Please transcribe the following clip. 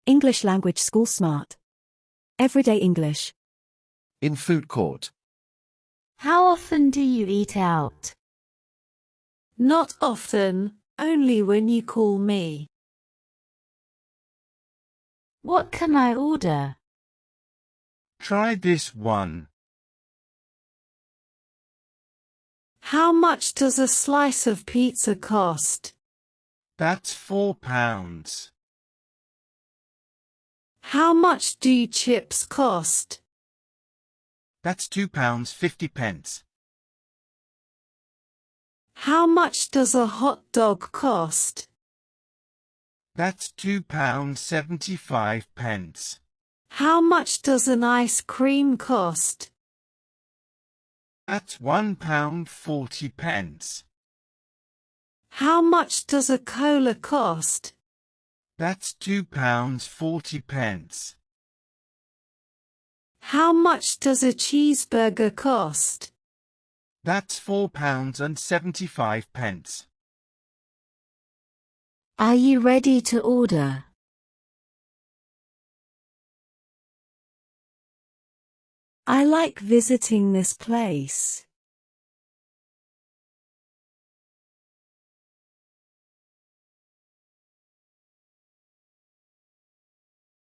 English Language School Smart. Everyday English. In food court. How often do you eat out? Not often, only when you call me. What can I order? Try this one. How much does a slice of pizza cost? That's £4. How much do chips cost? That's £2.50. How much does a hot dog cost? That's £2.75. How much does an ice cream cost? That's £1.40. How much does a cola cost? That's £2.40. How much does a cheeseburger cost? That's £4.75. Are you ready to order? I like visiting this place.